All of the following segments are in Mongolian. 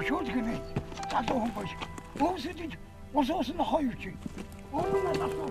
зөвшөөрөх юм. Залуу хүн биш. Өвсөж ус нь хоёр чи. Өөрөөр асуу.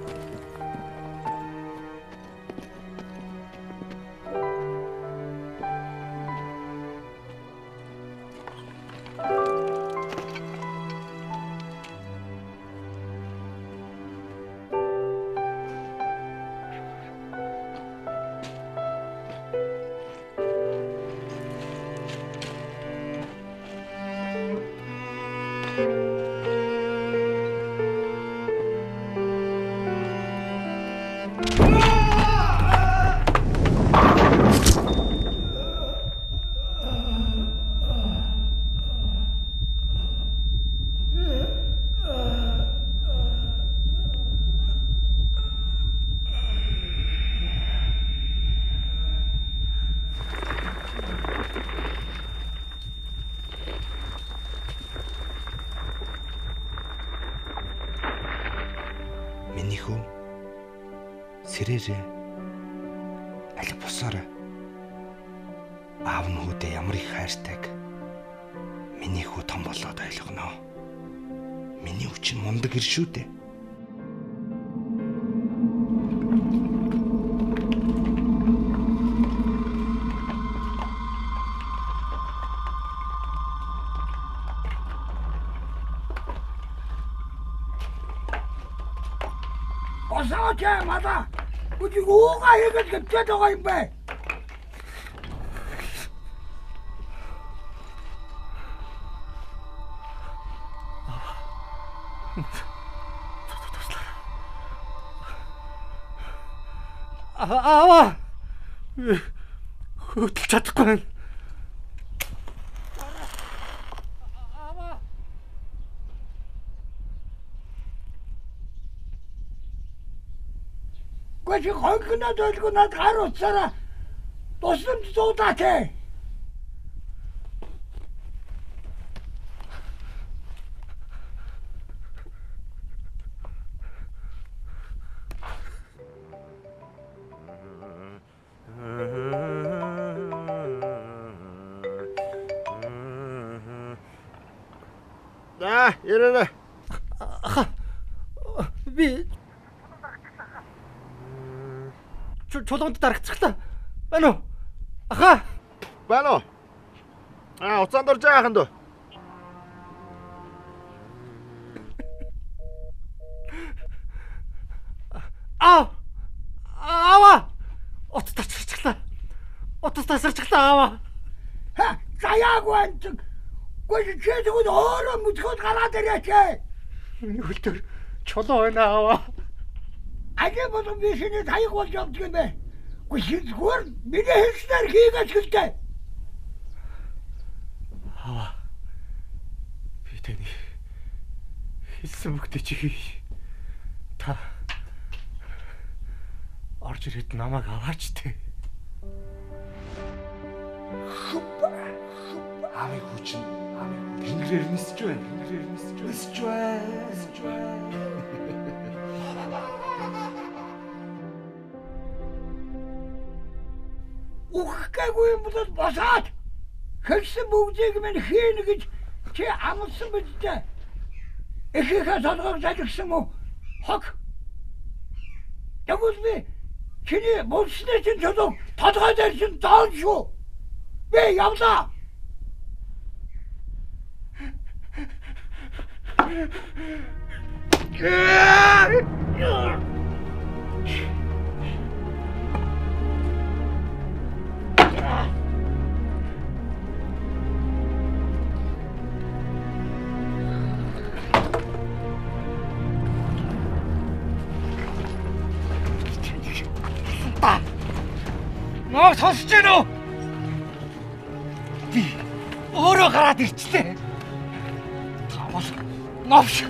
Минийхүү сэрээрээ аль босоорой. Аав нь хүүдээ ямар их хайртайг минийхүү том болоод ойлгоно. Миний хүчин мундаг ир шүү дээ. Осооч мада. Үгүй уугаа хийгээд гэдэг байгаа юм бэ? Аава. Хөдөлж чадахгүй байна. Чи хонхноод ойлгүй над гар утсаараа тусламж зуудаач ээ. Яраа. Би чулуунд дарагцглаа. Байна уу? Аха. Байна уу? Уцаанд орж байгаа ханд уу? Аава. Утас тасарчлаа. Утас тасарчлаа аава. Заяагүй анч. Гүйл чи тэгвэл өөрөө мөчгөд гараад ирээч ээ. Миний хөлтөр чулуу байна аава. Ажи болон бишний таяг болж явдаг юм бэ? Гүйл зүгээр миний хэлснээр хийгээч гэлтэй. Аава. Би таны хэлсэн бүгдээ чи хий. Та орж ирээд намайг аваач те. Аавын хүчин тэнгэрээр нисэж байна. Нисэж байна. Ухгаагүй юм бол босоод хэлсэн бүгдийг минь хийнэ гэж чи амласан биз дээ. Эхийнхээ толгойг залгсан мó хог. Тэгвэл би чиний болсны чинь чулуу толгой дээр чинь доон шүү. Би явлаа. Ноо сонсож байна уу? Би өөрөө гараад ирчлээ. Та бол новш.